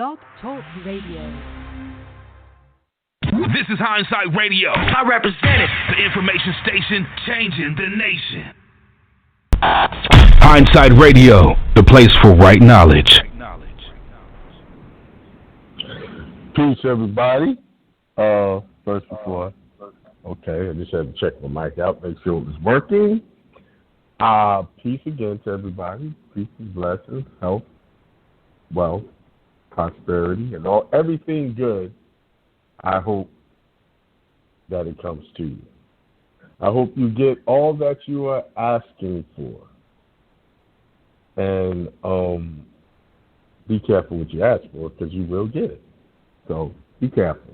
Blog Talk Radio. This is Hindsight Radio. I represent it. The information station changing the nation. Hindsight Radio, the place for right knowledge. Peace, everybody. First before, okay, I just had to check my mic out, make sure it was working. Peace again to everybody. Peace and blessings, health, wealth, prosperity, and everything good. I hope that it comes to you. I hope you get all that you are asking for. And be careful what you ask for, because you will get it. So be careful.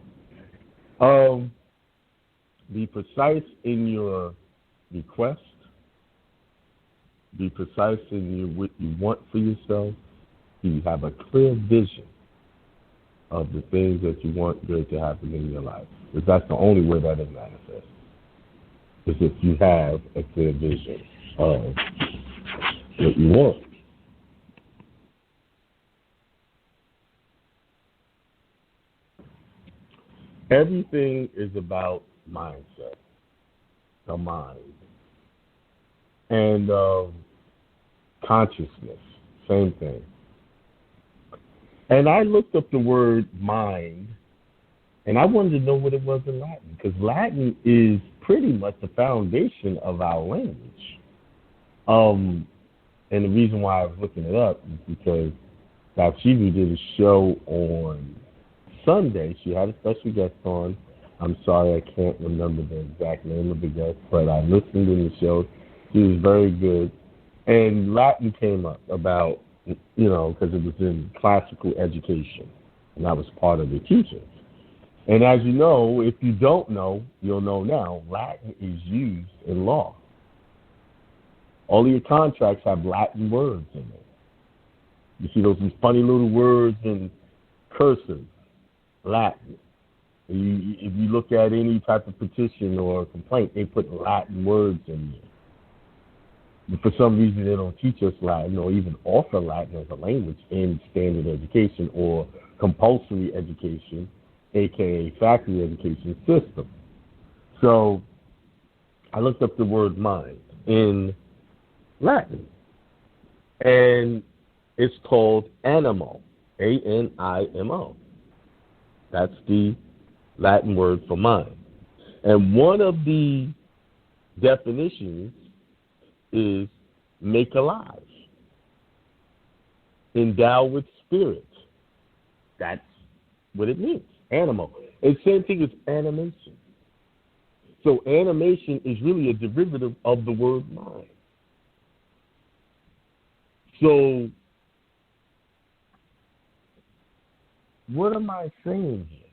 Be precise in your request. Be precise in what you want for yourself. You have a clear vision of the things that you want good to happen in your life. Because that's the only way that it manifests. Is if you have a clear vision of what you want. Everything is about mindset, the mind, and consciousness, same thing. And I looked up the word mind, and I wanted to know what it was in Latin, because Latin is pretty much the foundation of our language. And the reason why I was looking it up is because Bathsheba did a show on Sunday. She had a special guest on. I'm sorry I can't remember the exact name of the guest, but I listened in the show. She was very good. And Latin came up about, because it was in classical education, and that was part of the teachings. And as you know, if you don't know, you'll know now, Latin is used in law. All of your contracts have Latin words in it. You see those funny little words in cursive, Latin. If you look at any type of petition or complaint, they put Latin words in there. But for some reason, they don't teach us Latin or even offer Latin as a language in standard education or compulsory education, a.k.a. factory education system. So I looked up the word mind in Latin, and it's called animo, A-N-I-M-O. That's the Latin word for mind. And one of the definitions is make alive, endow with spirit. That's what it means, animo. And same thing as animation. So animation is really a derivative of the word mind. So what am I saying here?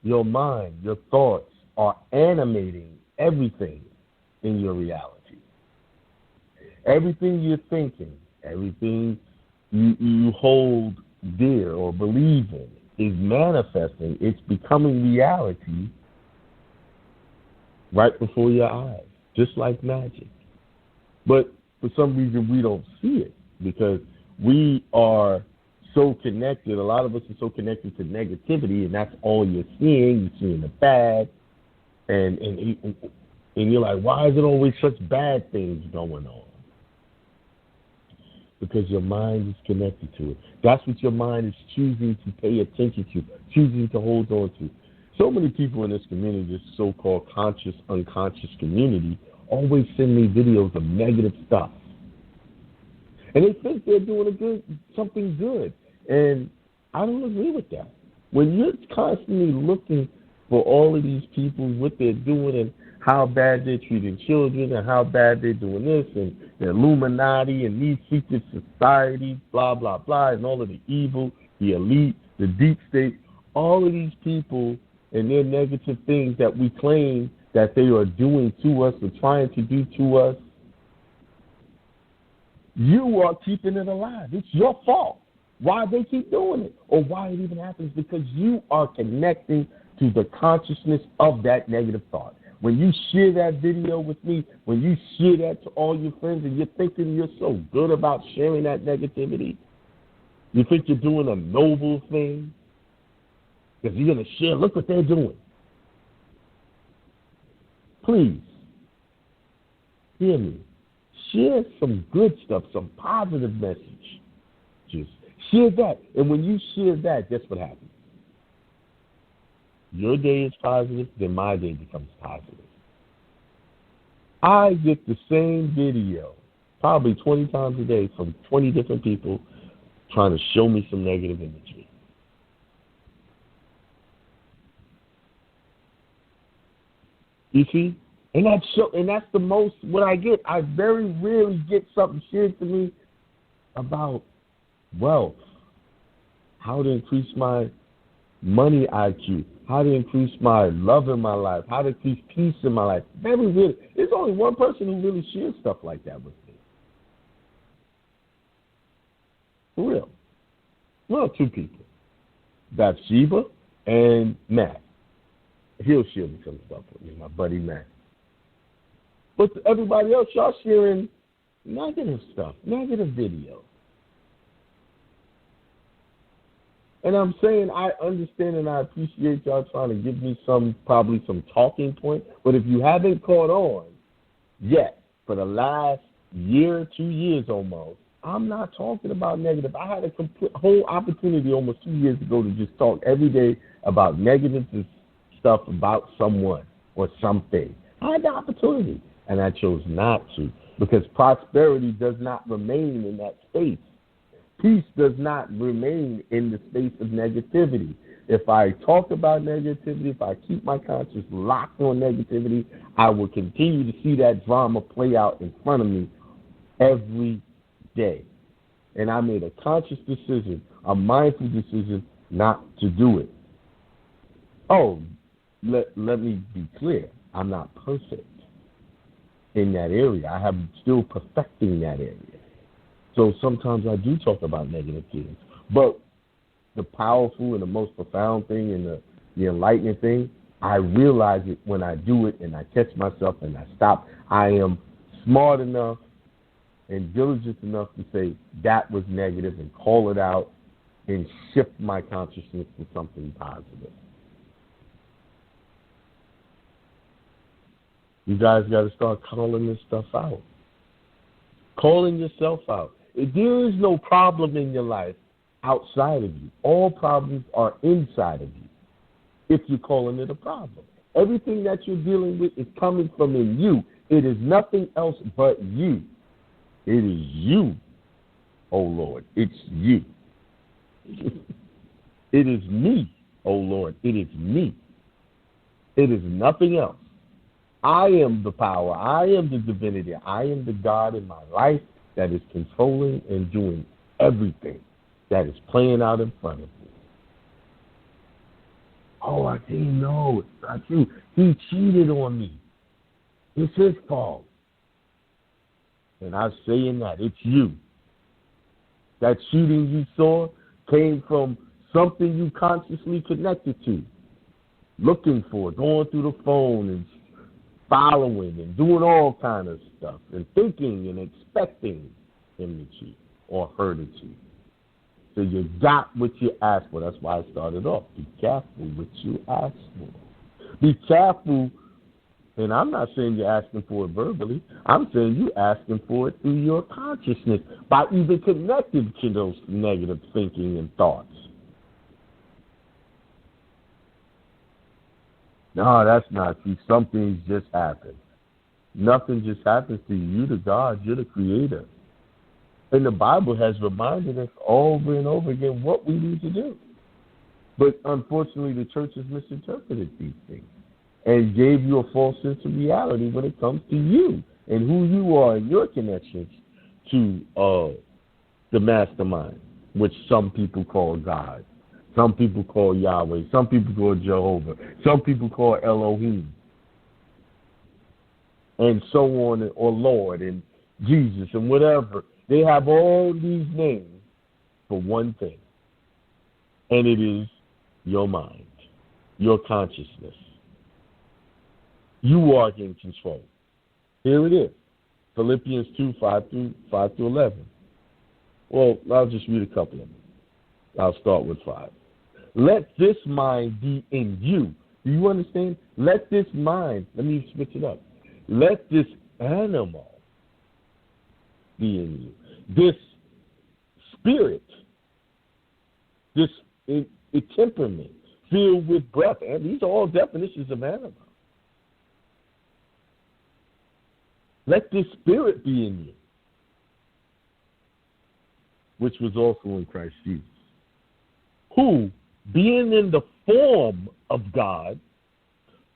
Your mind, your thoughts are animating everything in your reality. Everything you're thinking, everything you hold dear or believe in is manifesting. It's becoming reality right before your eyes, just like magic. But for some reason, we don't see it because we are so connected. A lot of us are so connected to negativity, and that's all you're seeing. You're seeing the bad, and you're like, why is it always such bad things going on? Because your mind is connected to it. That's what your mind is choosing to pay attention to, choosing to hold on to. So many people in this community, this so-called conscious, unconscious community, always send me videos of negative stuff. And they think they're doing something good. And I don't agree with that. When you're constantly looking for all of these people, what they're doing, and how bad they're treating children, and how bad they're doing this, and the Illuminati, and these secret societies, blah, blah, blah, and all of the evil, the elite, the deep state, all of these people and their negative things that we claim that they are doing to us or trying to do to us, you are keeping it alive. It's your fault why they keep doing it or why it even happens, because you are connecting to the consciousness of that negative thought. When you share that video with me, when you share that to all your friends and you're thinking you're so good about sharing that negativity, You think you're doing a noble thing? Because you're going to share, look what they're doing. Please, hear me. Share some good stuff, some positive message. Just share that. And when you share that, guess what happens? Your day is positive, then my day becomes positive. I get the same video probably 20 times a day from 20 different people trying to show me some negative imagery. You see? And that's the most what I get. I very rarely get something shared to me about wealth, how to increase my money IQ, how to increase my love in my life, how to increase peace in my life. Very rarely. There's only one person who really shares stuff like that with me. For real. Well, two people. Bathsheba and Matt. He'll share some stuff with me, my buddy Matt. But everybody else, y'all sharing negative stuff, negative video. And I'm saying I understand and I appreciate y'all trying to give me probably some talking point. But if you haven't caught on yet, for the last year, 2 years almost, I'm not talking about negative. I had a whole opportunity almost 2 years ago to just talk every day about negative stuff about someone or something. I had the opportunity, and I chose not to because prosperity does not remain in that space. Peace does not remain in the space of negativity. If I talk about negativity, if I keep my conscience locked on negativity, I will continue to see that drama play out in front of me every day. And I made a conscious decision, a mindful decision, not to do it. Oh, let me be clear. I'm not perfect in that area. I am still perfecting that area. So sometimes I do talk about negative things. But the powerful and the most profound thing and the enlightening thing, I realize it when I do it and I catch myself and I stop. I am smart enough and diligent enough to say that was negative and call it out and shift my consciousness to something positive. You guys got to start calling this stuff out. Calling yourself out. There is no problem in your life outside of you. All problems are inside of you if you're calling it a problem. Everything that you're dealing with is coming from in you. It is nothing else but you. It is you, oh Lord. It's you. It is me, oh Lord. It is me. It is nothing else. I am the power. I am the divinity. I am the God in my life that is controlling and doing everything that is playing out in front of me. Oh, I didn't know. It's not you. He cheated on me. It's his fault. And I'm saying that. It's you. That cheating you saw came from something you consciously connected to, looking for, going through the phone and following and doing all kind of stuff and thinking and expecting him to cheat or her to cheat. So you got what you asked for. That's why I started off. Be careful what you ask for. Be careful, and I'm not saying you're asking for it verbally. I'm saying you're asking for it through your consciousness by even connecting to those negative thinking and thoughts. No, that's not true. Something's just happened. Nothing just happens to you. You're the God. You're the creator. And the Bible has reminded us over and over again what we need to do. But unfortunately, the church has misinterpreted these things and gave you a false sense of reality when it comes to you and who you are and your connections to the mastermind, which some people call God. Some people call Yahweh. Some people call Jehovah. Some people call Elohim. And so on, or Lord and Jesus and whatever. They have all these names for one thing. And it is your mind, your consciousness. You are in control. Here it is. Philippians 2, 5 through 11. Well, I'll just read a couple of them. I'll start with 5. Let this mind be in you. Do you understand? Let this mind, let me switch it up. Let this animal be in you. This spirit, this temperament filled with breath. And these are all definitions of animal. Let this spirit be in you, which was also in Christ Jesus, who, being in the form of God,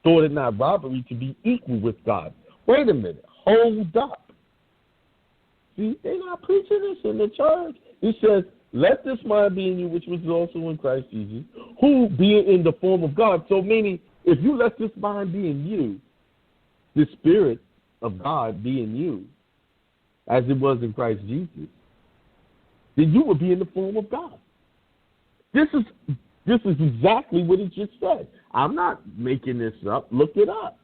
thought it not robbery to be equal with God. Wait a minute. Hold up. See, they're not preaching this in the church. It says, let this mind be in you, which was also in Christ Jesus, who, being in the form of God. So meaning, if you let this mind be in you, the Spirit of God be in you, as it was in Christ Jesus, then you will be in the form of God. This is exactly what it just said. I'm not making this up. Look it up.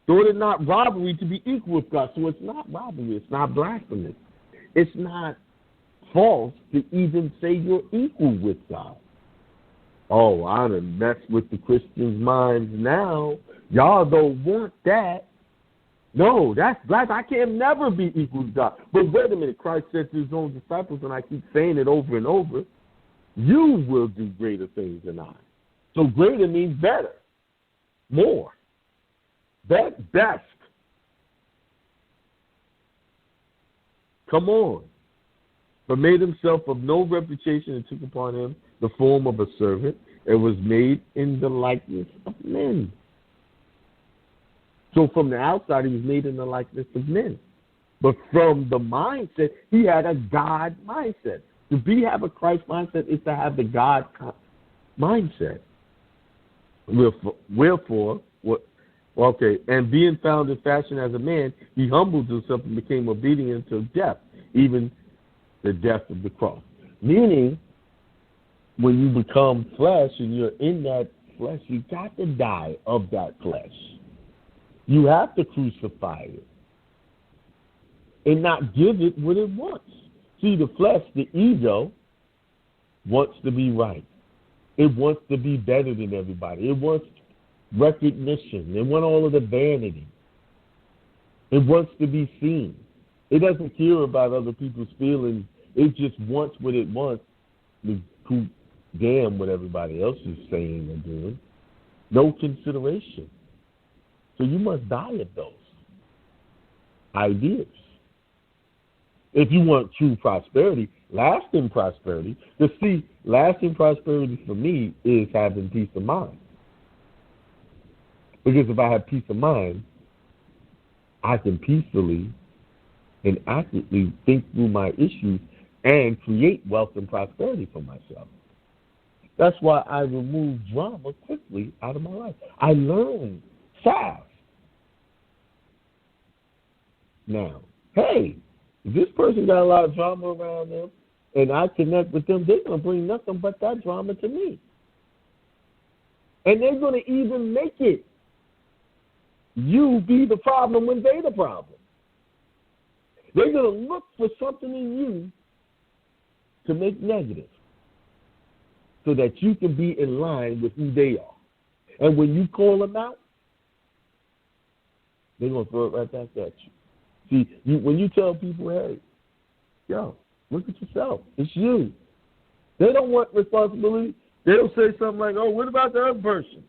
Thought it not robbery to be equal with God. So it's not robbery. It's not blasphemous. It's not false to even say you're equal with God. Oh, I done messed with the Christians' minds now. Y'all don't want that. No, that's black. I can never be equal to God. But wait a minute. Christ said to his own disciples, and I keep saying it over and over, you will do greater things than I. So greater means better, more, best. Come on. But made himself of no reputation and took upon him the form of a servant and was made in the likeness of men. So from the outside, he was made in the likeness of men. But from the mindset, he had a God mindset. To have a Christ mindset is to have the God mindset. Wherefore, and being found in fashion as a man, he humbled himself and became obedient to death, even the death of the cross. Meaning, when you become flesh and you're in that flesh, you got to die of that flesh. You have to crucify it and not give it what it wants. See, the flesh, the ego, wants to be right. It wants to be better than everybody. It wants recognition. It wants all of the vanity. It wants to be seen. It doesn't care about other people's feelings. It just wants what it wants. Who damn what everybody else is saying and doing. No consideration. So you must die of those ideas. If you want true prosperity, lasting prosperity, lasting prosperity for me is having peace of mind. Because if I have peace of mind, I can peacefully and accurately think through my issues and create wealth and prosperity for myself. That's why I remove drama quickly out of my life. I learn fast. Now, hey, if this person got a lot of drama around them and I connect with them, they're going to bring nothing but that drama to me. And they're going to even make it you be the problem when they're the problem. They're going to look for something in you to make negative so that you can be in line with who they are. And when you call them out, they're going to throw it right back at you. See, when you tell people, hey, yo, look at yourself. It's you. They don't want responsibility. They don't say something like, oh, what about the other person?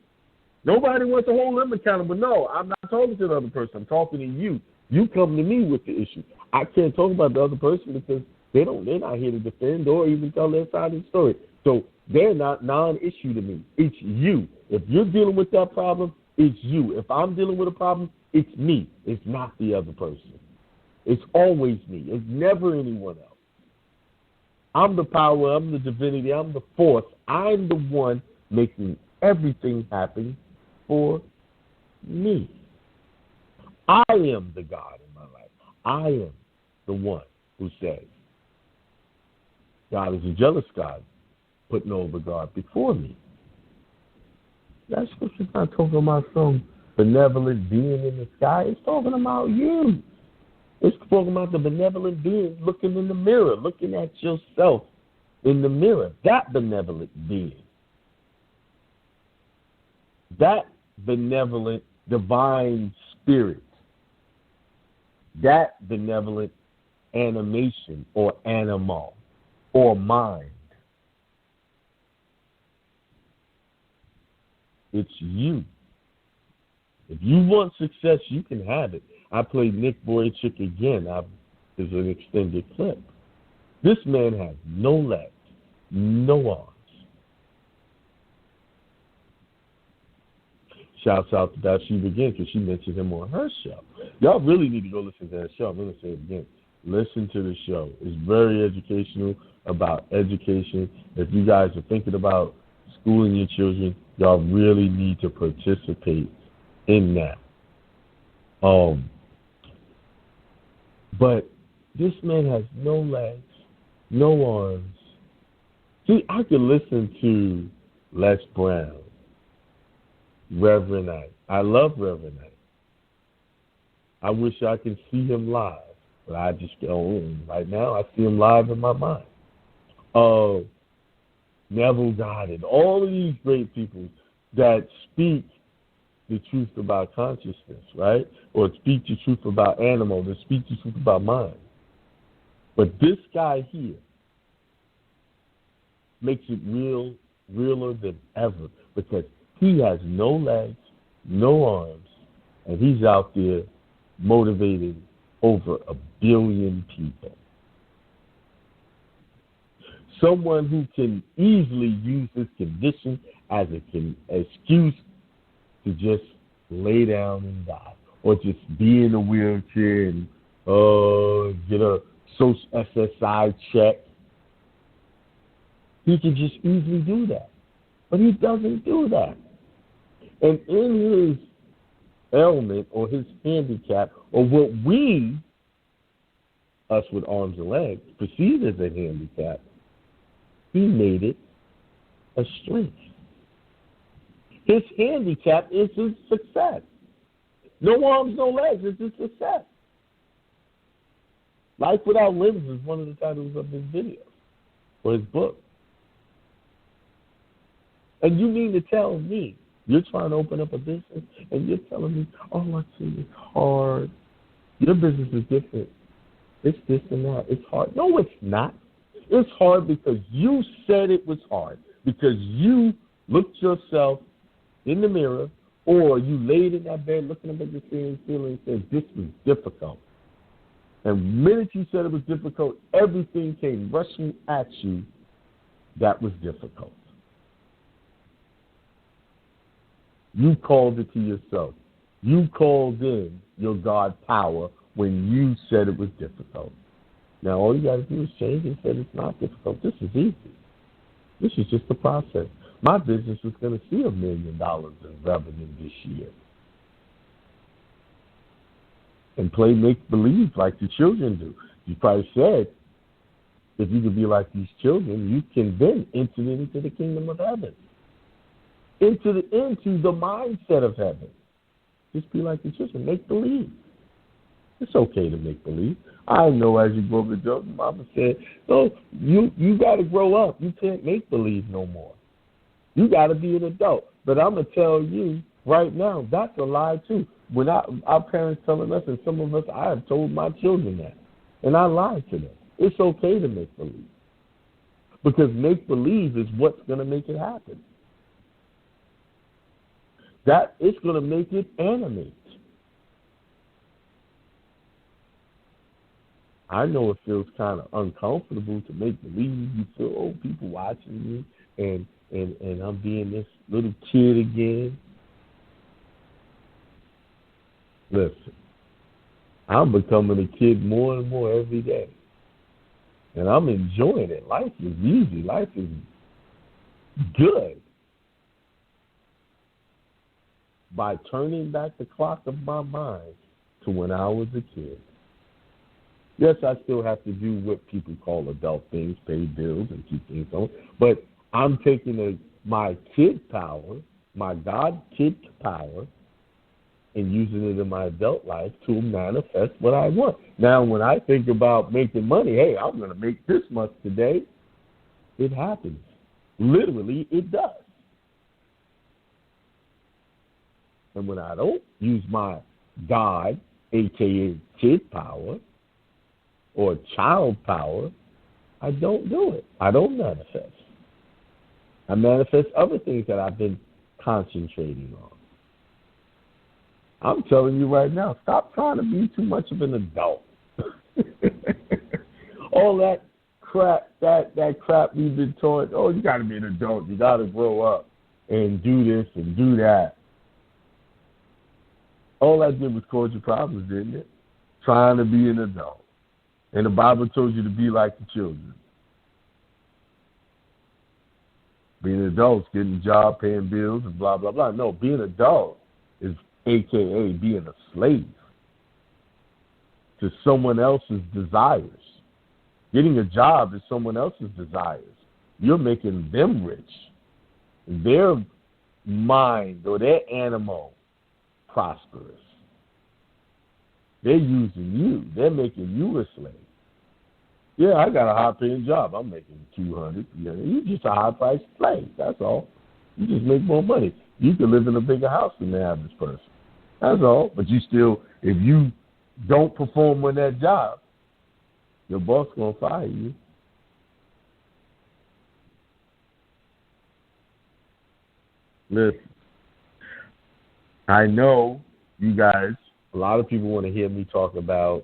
Nobody wants to hold them accountable. No, I'm not talking to the other person. I'm talking to you. You come to me with the issue. I can't talk about the other person because they're not here to defend or even tell their side of the story. So they're not non-issue to me. It's you. If you're dealing with that problem, it's you. If I'm dealing with a problem, it's me. It's not the other person. It's always me. It's never anyone else. I'm the power. I'm the divinity. I'm the force. I'm the one making everything happen for me. I am the God in my life. I am the one who says, God is a jealous God, put no regard before me. That scripture's not talking about some benevolent being in the sky. It's talking about you. It's talking about the benevolent being looking in the mirror, looking at yourself in the mirror, that benevolent being, that benevolent divine spirit, that benevolent animation or animal or mind. It's you. If you want success, you can have it. I played Nick Vujicic again. There's an extended clip. This man has no legs, no arms. Shouts out to Bathsheba again because she mentioned him on her show. Y'all really need to go listen to that show. I'm going to say it again. Listen to the show. It's very educational about education. If you guys are thinking about schooling your children, y'all really need to participate in that. But this man has no legs, no arms. See, I could listen to Les Brown, Reverend Knight. I love Reverend Knight. I wish I could see him live, but I just don't. Right now, I see him live in my mind. Neville Goddard, all of these great people that speak the truth about consciousness, right? Or speak the truth about animals, or speak the truth about mind. But this guy here makes it realer than ever because he has no legs, no arms, and he's out there motivating over 1 billion people. Someone who can easily use this condition as an excuse to just lay down and die, or just be in a wheelchair and get a social SSI check. He can just easily do that, but he doesn't do that. And in his ailment or his handicap, or what we, us with arms and legs, perceive as a handicap, he made it a strength. His handicap is his success. No arms, no legs is his success. Life Without Limbs is one of the titles of his video or his book. And you mean to tell me you're trying to open up a business and you're telling me, oh, I see, it's hard. Your business is different. It's this and that. It's hard. No, it's not. It's hard because you said it was hard. Because you looked yourself in the mirror, or you laid in that bed looking up at the ceiling and said, this was difficult. And the minute you said it was difficult, everything came rushing at you that was difficult. You called it to yourself. You called in your God power when you said it was difficult. Now, all you got to do is change and say it's not difficult. This is easy. This is just the process. My business was going to see $1 million in revenue this year. And play make-believe like the children do. You probably said, if you could be like these children, you can then enter into the kingdom of heaven. Into the mindset of heaven. Just be like the children. Make believe. It's okay to make believe. I know as you grow up, adult, Mama said, no, you got to grow up. You can't make believe no more. You got to be an adult. But I'm going to tell you right now, that's a lie too. When our parents telling us, and some of us, I have told my children that. And I lied to them. It's okay to make believe. Because make believe is what's going to make it happen. That it's going to make it animate. I know it feels kind of uncomfortable to make believe. You feel, oh, people watching me, and I'm being this little kid again. Listen, I'm becoming a kid more and more every day. And I'm enjoying it. Life is easy. Life is good. By turning back the clock of my mind to when I was a kid. Yes, I still have to do what people call adult things, pay bills and keep things on. But I'm taking my kid power, my God kid power, and using it in my adult life to manifest what I want. Now, when I think about making money, hey, I'm going to make this much today. It happens. Literally, it does. And when I don't use my God, a.k.a. kid power, or child power, I don't do it. I don't manifest. I manifest other things that I've been concentrating on. I'm telling you right now, stop trying to be too much of an adult. All that crap we've been taught, oh, you got to be an adult. You got to grow up and do this and do that. All that did was cause you problems, didn't it? Trying to be an adult. And the Bible told you to be like the children. Being an adult is getting a job, paying bills, and blah, blah, blah. No, being an adult is a.k.a. being a slave to someone else's desires. Getting a job is someone else's desires. You're making them rich. Their mind or their animal prosperous. They're using you. They're making you a slave. Yeah, I got a high-paying job. I'm making $200. You're just a high-priced slave. That's all. You just make more money. You can live in a bigger house than the average person. That's all. But you still, if you don't perform on that job, your boss going to fire you. Listen, I know you guys, a lot of people want to hear me talk about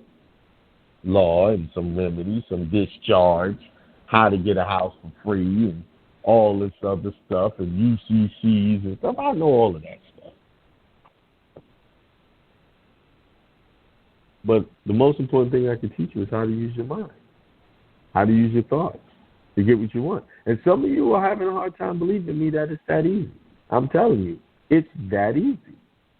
law and some remedies, some discharge, how to get a house for free and all this other stuff and UCCs and stuff. I know all of that stuff. But the most important thing I can teach you is how to use your mind, how to use your thoughts to get what you want. And some of you are having a hard time believing me that it's that easy. I'm telling you, it's that easy.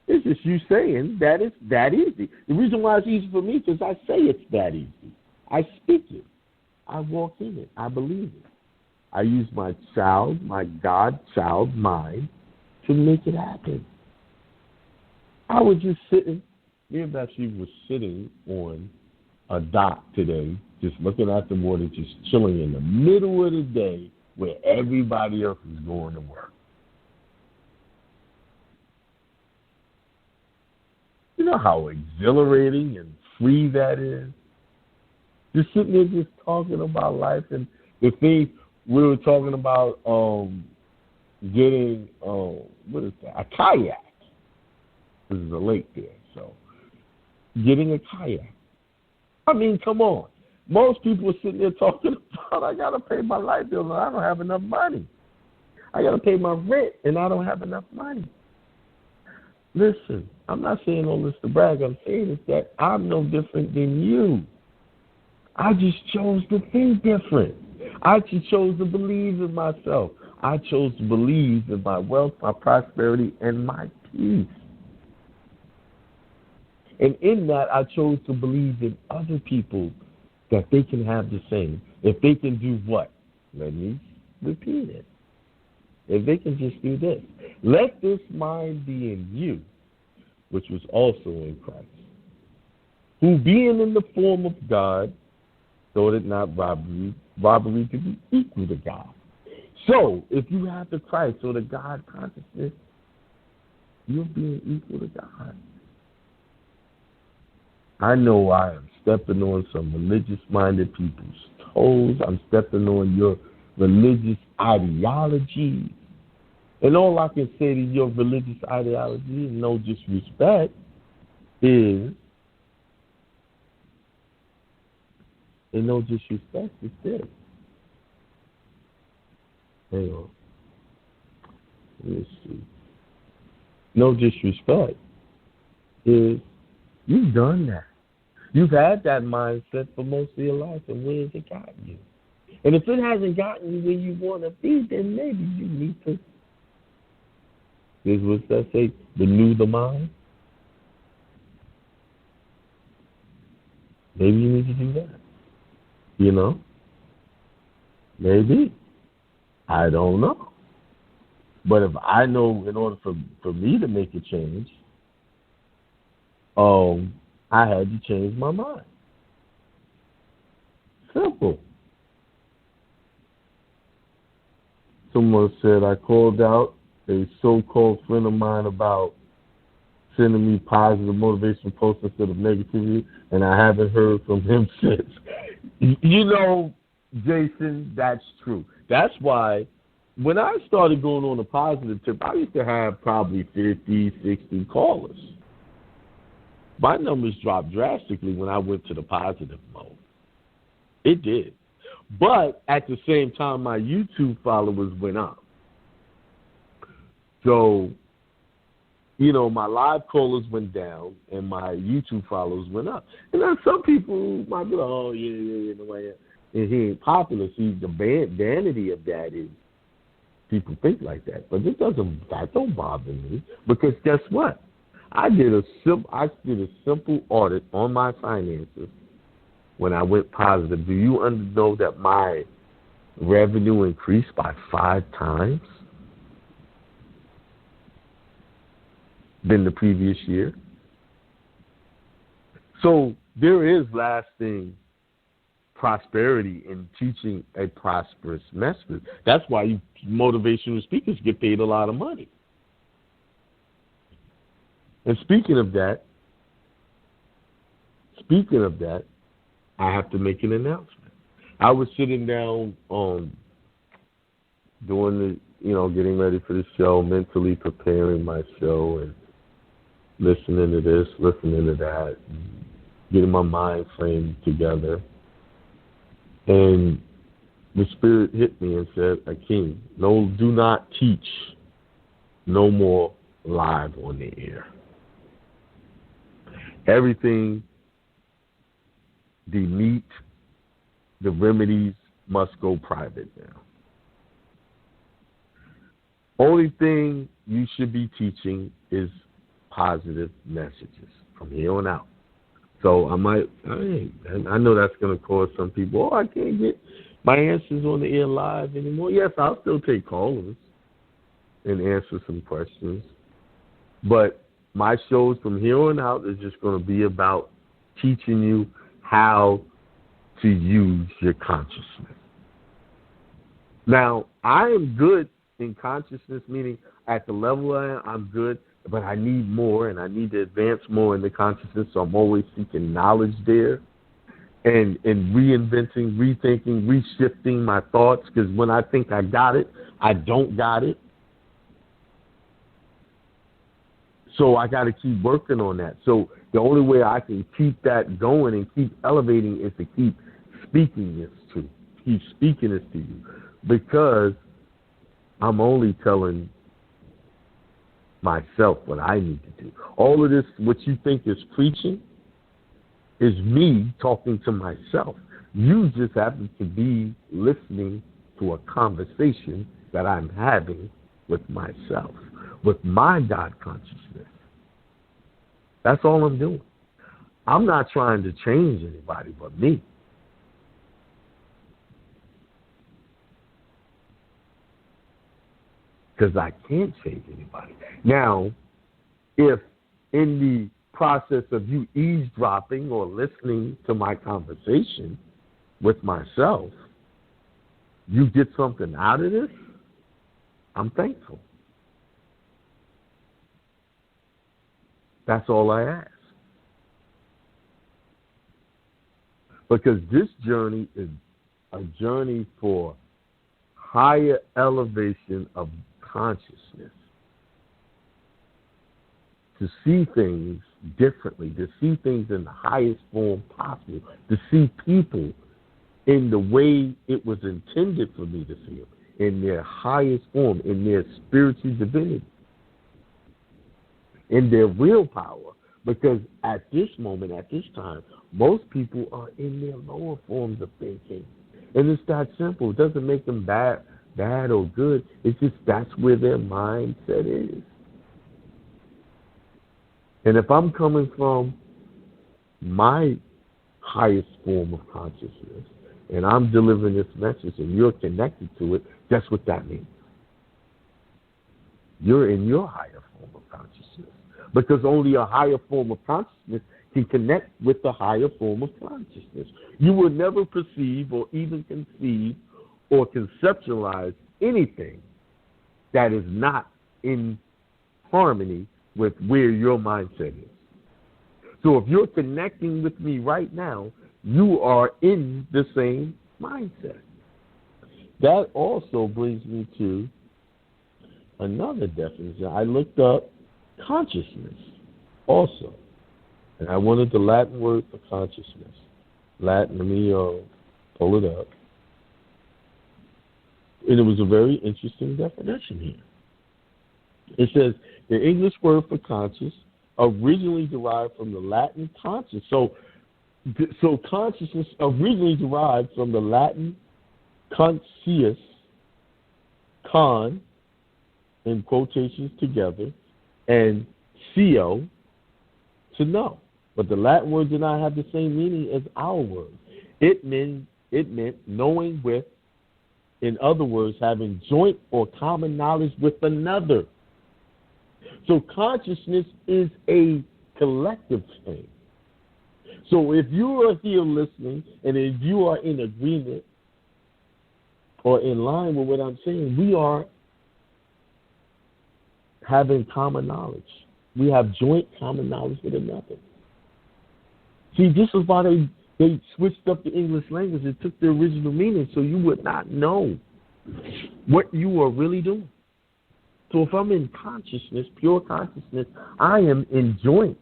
It's just you saying that it's that easy. The reason why it's easy for me is because I say it's that easy. I speak it. I walk in it. I believe it. I use my God-child mind to make it happen. I was just sitting, me and Bathsheba was sitting on a dock today, just looking at the water, just chilling in the middle of the day where everybody else is going to work. You know how exhilarating and free that is? Just sitting there just talking about life. And the thing we were talking about getting, what is that, a kayak. This is a lake there, so getting a kayak. I mean, come on. Most people are sitting there talking about, I got to pay my light bill and I don't have enough money. I got to pay my rent and I don't have enough money. Listen, I'm not saying all this to brag. I'm saying is that I'm no different than you. I just chose to think different. I just chose to believe in myself. I chose to believe in my wealth, my prosperity, and my peace. And in that, I chose to believe in other people that they can have the same. If they can do what? Let me repeat it. If they can just do this. Let this mind be in you, which was also in Christ, who being in the form of God, thought it not robbery to be equal to God. So, if you have the Christ or the God consciousness, you're being equal to God. I know I am stepping on some religious-minded people's toes. I'm stepping on your religious ideology. And all I can say to your religious ideology, no disrespect, is, and no disrespect, is this. Hang on. Let me see. No disrespect is, you've done that. You've had that mindset for most of your life, and where has it gotten you? And if it hasn't gotten you where you want to be, then maybe you need to, is what that say, renew the mind? Maybe you need to do that. You know? Maybe. I don't know. But if I know in order for me to make a change, I had to change my mind. Simple. Someone said I called out a so-called friend of mine about sending me positive motivation posts instead of negativity, and I haven't heard from him since. You know, Jason, that's true. That's why when I started going on a positive tip, I used to have probably 50, 60 callers. My numbers dropped drastically when I went to the positive mode. It did. But at the same time, my YouTube followers went up. So, you know, my live callers went down and my YouTube followers went up. And then some people might be like, oh, yeah, no way. And he ain't popular. See, the vanity of that is people think like that. But that don't bother me, because guess what? I did a simple audit on my finances when I went positive. Do you know that my revenue increased by 5 times than the previous year? So there is lasting prosperity in teaching a prosperous message. That's why motivational speakers get paid a lot of money. And speaking of that, I have to make an announcement. I was sitting down doing getting ready for the show, mentally preparing my show and listening to this, listening to that, getting my mind frame together. And the Spirit hit me and said, Akiem, no, do not teach no more live on the air. Everything, the meat, the remedies must go private now. Only thing you should be teaching is positive messages from here on out. So I know that's going to cause some people, I can't get my answers on the air live anymore. Yes, I'll still take callers and answer some questions. But my shows from here on out is just going to be about teaching you how to use your consciousness. Now, I am good in consciousness, meaning at the level I'm good, but I need more, and I need to advance more in the consciousness, so I'm always seeking knowledge there and reinventing, rethinking, reshifting my thoughts, because when I think I got it, I don't got it. So I got to keep working on that. So the only way I can keep that going and keep elevating is to keep speaking this to you, because I'm only telling myself what I need to do. All of this, what you think is preaching, is me talking to myself. You just happen to be listening to a conversation that I'm having with myself, with my God consciousness. That's all I'm doing. I'm not trying to change anybody but me. Because I can't change anybody. Now, if in the process of you eavesdropping or listening to my conversation with myself, you get something out of this, I'm thankful. That's all I ask. Because this journey is a journey for higher elevation of consciousness. To see things differently, to see things in the highest form possible, to see people in the way it was intended for me to see them, in their highest form, in their spiritual divinity, in their real power. Because at this moment, at this time, most people are in their lower forms of thinking. And it's that simple. It doesn't make them bad or good. It's just that's where their mindset is. And if I'm coming from my highest form of consciousness and I'm delivering this message and you're connected to it, guess what that means? You're in your higher form of consciousness. Because only a higher form of consciousness can connect with the higher form of consciousness. You will never perceive or even conceive or conceptualize anything that is not in harmony with where your mindset is. So if you're connecting with me right now, you are in the same mindset. That also brings me to another definition. I looked up consciousness also. And I wanted the Latin word for consciousness. Latin, let me pull it up. And it was a very interesting definition here. It says, the English word for conscious originally derived from the Latin conscious. So consciousness originally derived from the Latin conscious, con, in quotations together, and cio, to know. But the Latin word did not have the same meaning as our word. It meant knowing with, in other words, having joint or common knowledge with another. So consciousness is a collective thing. So if you are here listening and if you are in agreement or in line with what I'm saying, we are having common knowledge. We have joint common knowledge with another. See, this is why they switched up the English language. It took the original meaning so you would not know what you are really doing. So if I'm in consciousness, pure consciousness, I am in joint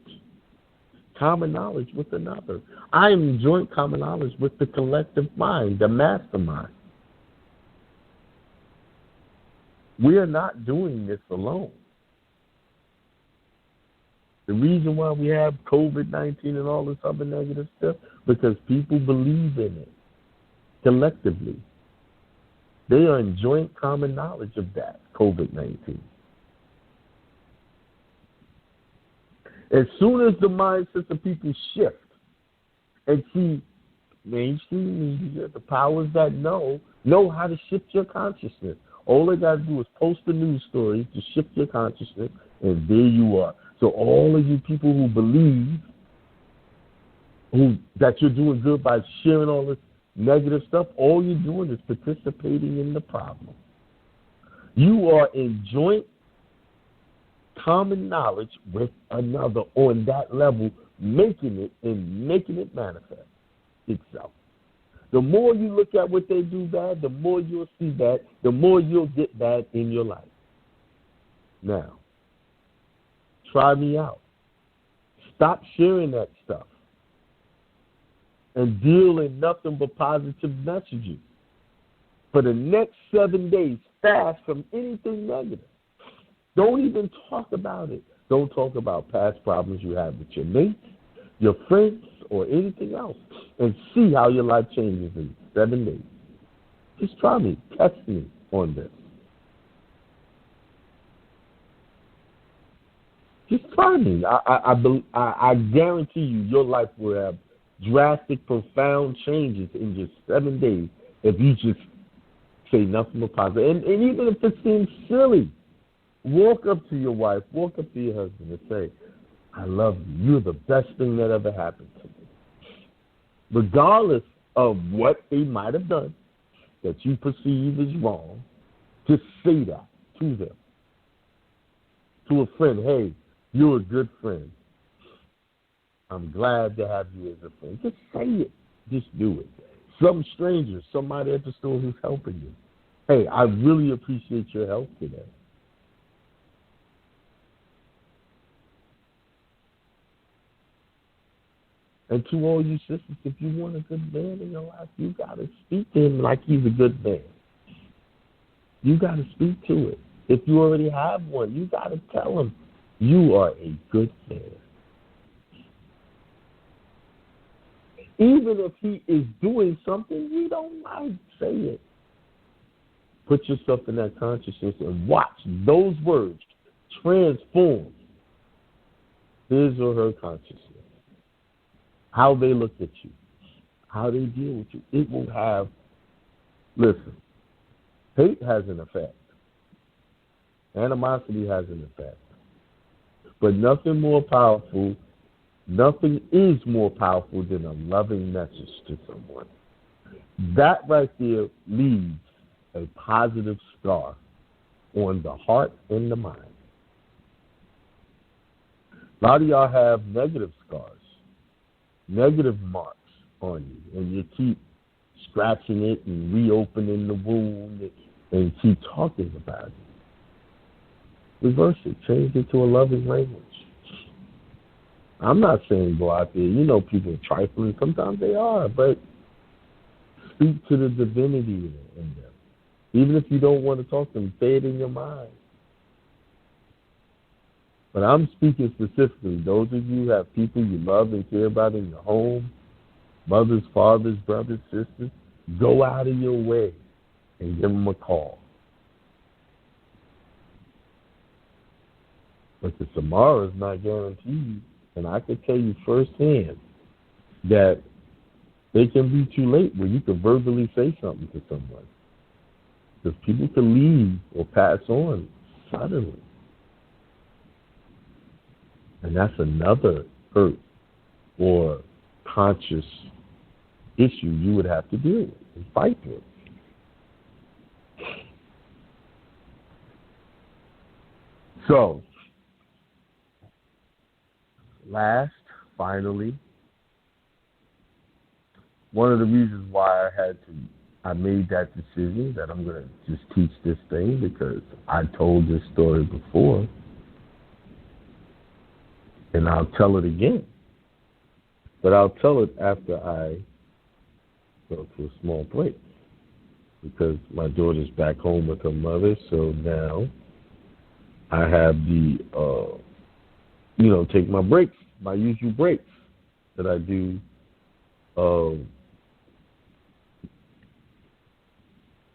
common knowledge with another. I am in joint common knowledge with the collective mind, the mastermind. We are not doing this alone. The reason why we have COVID-19 and all this other negative stuff, because people believe in it collectively. They are in joint common knowledge of that, COVID-19. As soon as the mindsets of people shift and see mainstream media, the powers that know how to shift your consciousness. All they got to do is post a news story to shift your consciousness, and there you are. So all of you people who believe that you're doing good by sharing all this negative stuff, all you're doing is participating in the problem. You are in joint common knowledge with another on that level, making it manifest itself. The more you look at what they do bad, the more you'll see bad, the more you'll get bad in your life. Now, try me out. Stop sharing that stuff and deal in nothing but positive messages. For the next 7 days, fast from anything negative. Don't even talk about it. Don't talk about past problems you have with your mates, your friends, or anything else, and see how your life changes in 7 days. Just try me. Test me on this. Just try me. I guarantee you your life will have drastic, profound changes in just 7 days if you just say nothing but positive. And even if it seems silly, walk up to your wife, walk up to your husband and say, I love you. You're the best thing that ever happened to me. Regardless of what they might have done that you perceive as wrong, just say that to them. To a friend, hey, you're a good friend. I'm glad to have you as a friend. Just say it. Just do it. Some stranger, somebody at the store who's helping you. Hey, I really appreciate your help today. And to all you sisters, if you want a good man in your life, you got to speak to him like he's a good man. You got to speak to it. If you already have one, you got to tell him you are a good man. Even if he is doing something you don't like, say it. Put yourself in that consciousness and watch those words transform his or her consciousness. How they look at you, how they deal with you. It will have, listen, hate has an effect. Animosity has an effect. But nothing is more powerful than a loving message to someone. That right there leaves a positive scar on the heart and the mind. A lot of y'all have negative scars, negative marks on you, and you keep scratching it and reopening the wound and keep talking about it. Reverse it. Change it to a loving language. I'm not saying go out there. You know people are trifling. Sometimes they are, but speak to the divinity in them. Even if you don't want to talk to them, say it in your mind. But I'm speaking specifically. Those of you who have people you love and care about in your home, mothers, fathers, brothers, sisters, go out of your way and give them a call. But the tomorrow is not guaranteed. And I can tell you firsthand that it can be too late where you can verbally say something to someone. Because people can leave or pass on suddenly. And that's another hurt or conscious issue you would have to deal with and fight with. So, finally, one of the reasons why I made that decision that I'm going to just teach this thing, because I told this story before, and I'll tell it again. But I'll tell it after I go to a small break, because my daughter's back home with her mother, so now I have the, take my breaks, my usual breaks that I do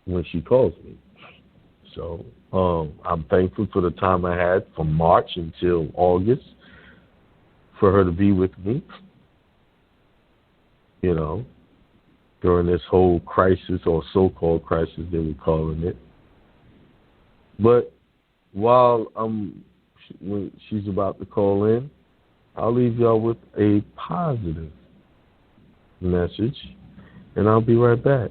when she calls me. So I'm thankful for the time I had from March until August for her to be with me, during this whole crisis, or so-called crisis they were calling it. But while when she's about to call in, I'll leave y'all with a positive message, and I'll be right back.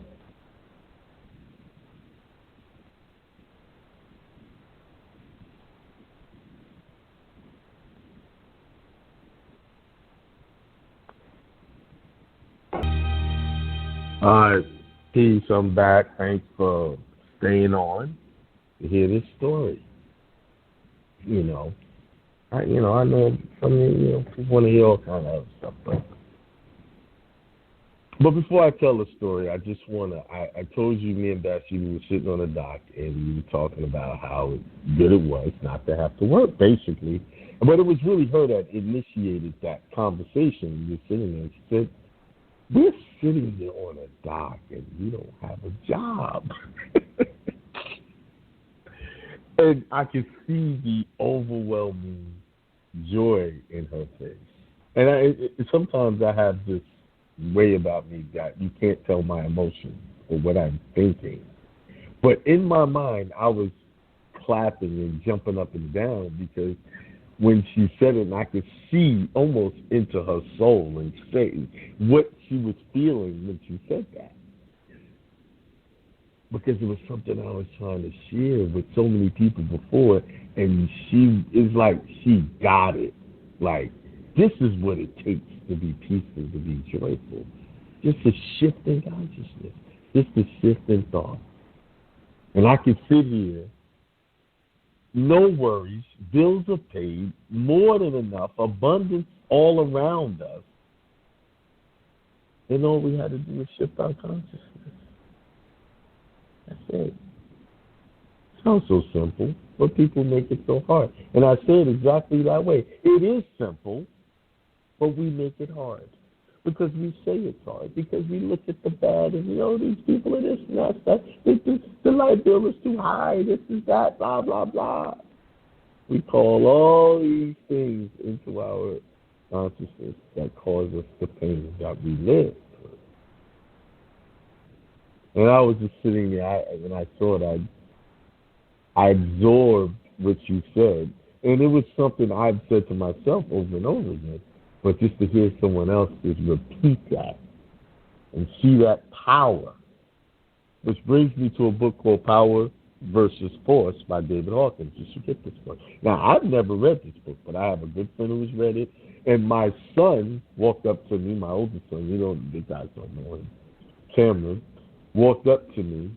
All right, peace. I'm back. Thanks for staying on to hear this story. I know some people want to hear all kind of other stuff, but before I tell the story, I just want to. I told you, me and Bathsheba were sitting on the dock, and we were talking about how good it was not to have to work, basically. But it was really her that initiated that conversation. We were sitting there, and she said, "We're sitting here on a dock, and we don't have a job." And I could see the overwhelming joy in her face. And sometimes I have this way about me that you can't tell my emotions or what I'm thinking. But in my mind, I was clapping and jumping up and down, because when she said it, and I could see almost into her soul and say what she was feeling when she said that. Because it was something I was trying to share with so many people before, and it's like she got it. Like, this is what it takes to be peaceful, to be joyful. Just a shift in consciousness, just a shift in thought. And I can sit here, no worries, bills are paid, more than enough, abundance all around us. And all we had to do was shift our consciousness. That's it. Sounds so simple, but people make it so hard. And I say it exactly that way. It is simple, but we make it hard. Because we say it's hard. Because we look at the bad and, these people are this and that. The light bill is too high, this is that, blah, blah, blah. We call all these things into our consciousness that cause us the pain that we live. And I was just sitting there, when I saw it, I absorbed what you said. And it was something I've said to myself over and over again. But just to hear someone else just repeat that and see that power Which brings me to a book called Power versus Force by David Hawkins. You should get this book. Now, I've never read this book, but I have a good friend who's read it. And my son walked up to me, my oldest son, the guys don't know him, Cameron, walked up to me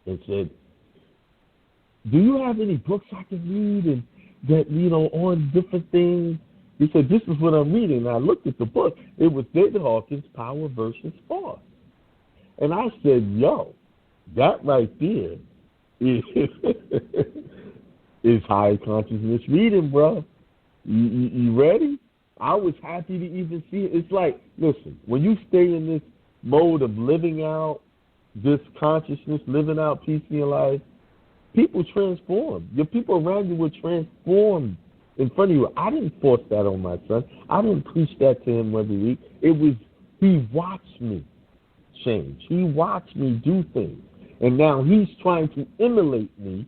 and said, do you have any books I can read and that, on different things? He said, this is what I'm reading. And I looked at the book. It was David Hawkins' Power versus Force. And I said, yo, that right there is high consciousness reading, bro. You ready? I was happy to even see it. It's like, listen, when you stay in this mode of living out this consciousness, living out peace in your life, people transform. Your people around you will transform in front of you. I didn't force that on my son. I didn't preach that to him every week. It was, he watched me change. He watched me do things. And now he's trying to emulate me.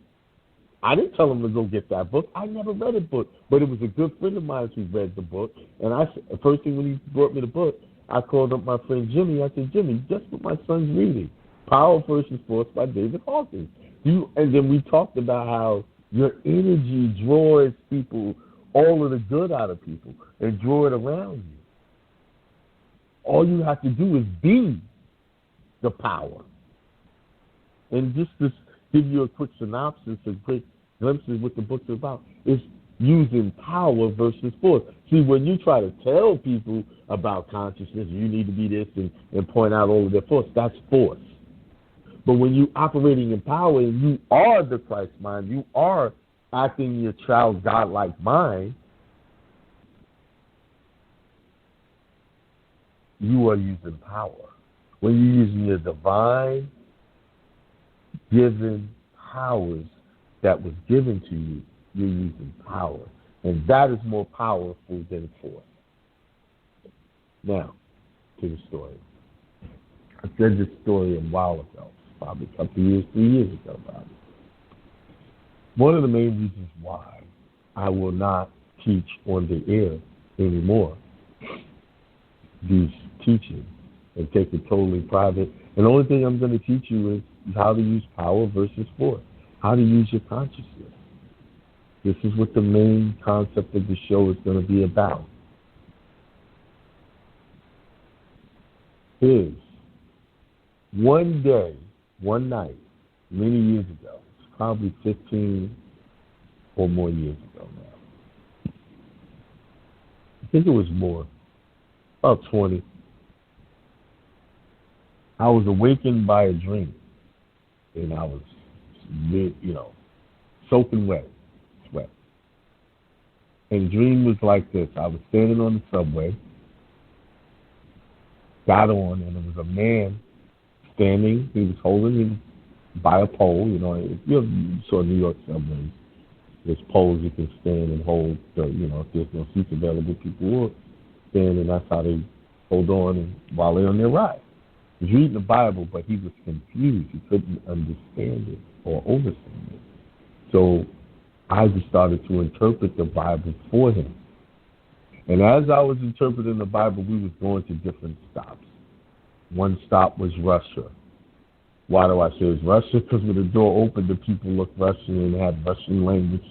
I didn't tell him to go get that book. I never read a book. But it was a good friend of mine who read the book. And the first thing when he brought me the book, I called up my friend Jimmy. I said, Jimmy, guess what my son's reading? Power versus Force by David Hawkins. And then we talked about how your energy draws people, all of the good out of people, and draw it around you. All you have to do is be the power. And just to give you a quick synopsis, a quick glimpse of what the book's about, is using power versus force. See, when you try to tell people about consciousness, you need to be this and point out all of their force, that's force. But when you're operating in power and you are the Christ mind, you are acting in your child's godlike mind, you are using power. When you're using your divine given powers that was given to you, you're using power. And that is more powerful than force. Now, to the story. I said this story a while ago, probably a couple years, 3 years ago, probably. One of the main reasons why I will not teach on the air anymore these teachings and take it totally private. And the only thing I'm going to teach you is how to use power versus force, how to use your consciousness. This is what the main concept of the show is going to be about. Is one day, one night, many years ago, it's probably 15 or more years ago now. I think it was more, about 20. I was awakened by a dream, and I was, soaking wet, sweat. And the dream was like this. I was standing on the subway, got on, and there was a man standing. He was holding him by a pole. You saw New York subways. There's poles you can stand and hold. So, if there's no seats available, people will stand, and that's how they hold on while they're on their ride. He was reading the Bible, but he was confused. He couldn't understand it or understand it. So I just started to interpret the Bible for him. And as I was interpreting the Bible, we was going to different stops. One stop was Russia. Why do I say it's Russia? Because when the door opened, the people looked Russian and had Russian language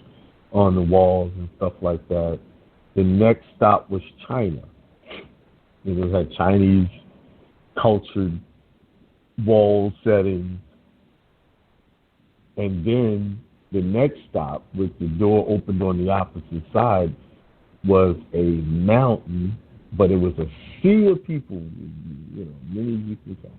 on the walls and stuff like that. The next stop was China. It had Chinese cultured wall settings. And then the next stop, with the door opened on the opposite side, was a mountain, but it was a sea of people, many people.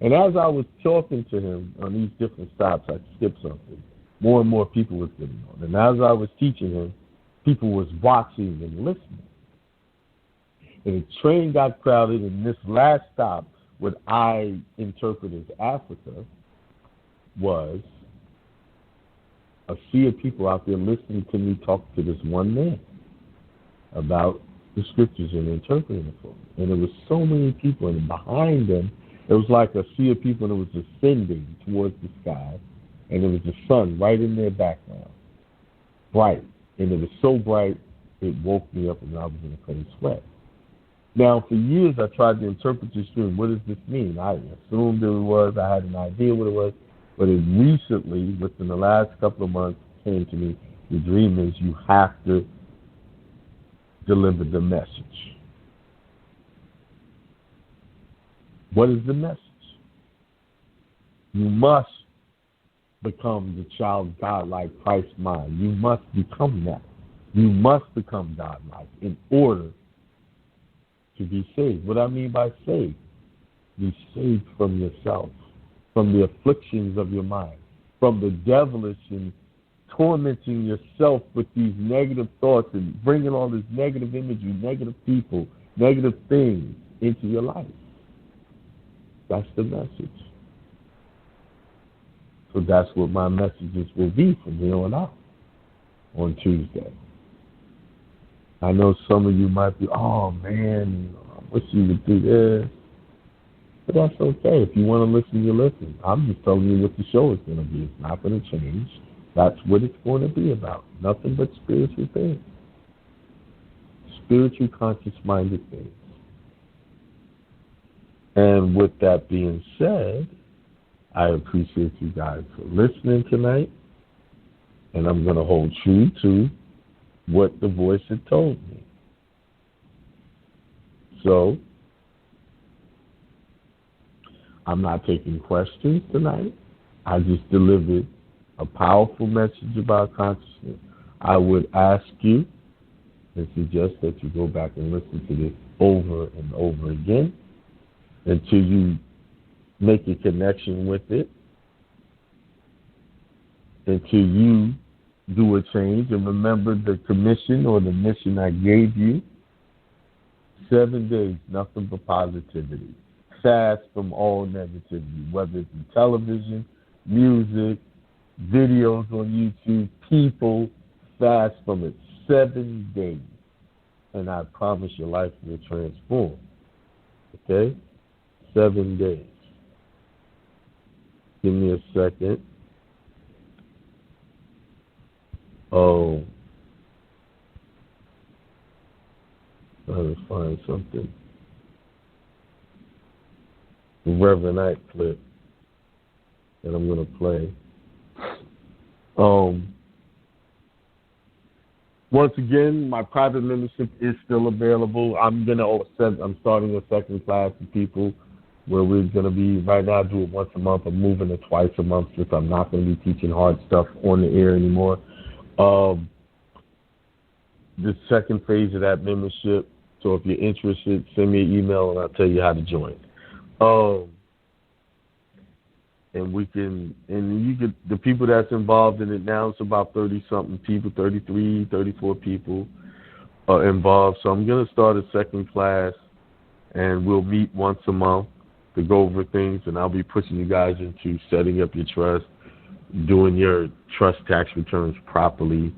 And as I was talking to him on these different stops, I skipped something. More and more people was getting on. And as I was teaching him, people was watching and listening. And the train got crowded, and this last stop, what I interpret as Africa, was a sea of people out there listening to me talk to this one man about the scriptures and interpreting it for them. And there was so many people, and behind them, it was like a sea of people, and it was ascending towards the sky, and there was the sun right in their background, bright. And it was so bright, it woke me up, and I was in a cold sweat. Now, for years, I tried to interpret this dream. What does this mean? I assumed it was. I had an idea what it was. But it recently, within the last couple of months, came to me. The dream is you have to deliver the message. What is the message? You must become the child godlike Christ mind. You must become that. You must become godlike in order to be saved. What I mean by saved, be saved from yourself, from the afflictions of your mind, from the devilish and tormenting yourself with these negative thoughts and bringing all this negative imagery, negative people, negative things into your life. That's the message. So that's what my messages will be from here on out on Tuesday. I know some of you might be, oh man, I wish you would do this. But that's okay. If you want to listen, you listen. I'm just telling you what the show is going to be. It's not going to change. That's what it's going to be about. Nothing but spiritual things. Spiritual, conscious-minded things. And with that being said, I appreciate you guys for listening tonight. And I'm going to hold true to what the voice had told me. So, I'm not taking questions tonight. I just delivered a powerful message about consciousness. I would ask you and suggest that you go back and listen to this over and over again until you make a connection with it, until you do a change. And remember the commission or the mission I gave you. 7 days, nothing but positivity. Fast from all negativity, whether it's in television, music, videos on YouTube, people, fast from it. 7 days. And I promise your life will transform. Okay? 7 days. Give me a second. Oh. Trying to find something. The Reverend Ike clip that I'm going to play. Once again, my private membership is still available. I'm starting a second class of people where we're going to be, right now I do it once a month. I'm moving it twice a month since I'm not going to be teaching hard stuff on the air anymore. The second phase of that membership, so if you're interested, send me an email and I'll tell you how to join. And the people that's involved in it now, it's about 30-something people, 33, 34 people are involved. So I'm going to start a second class, and we'll meet once a month to go over things, and I'll be pushing you guys into setting up your trust, doing your trust tax returns properly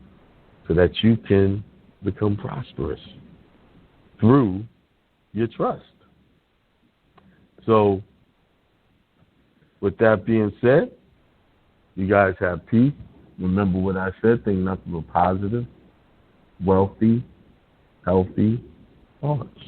so that you can become prosperous through your trust. So, with that being said, you guys have peace. Remember what I said, think nothing but positive, wealthy, healthy thoughts.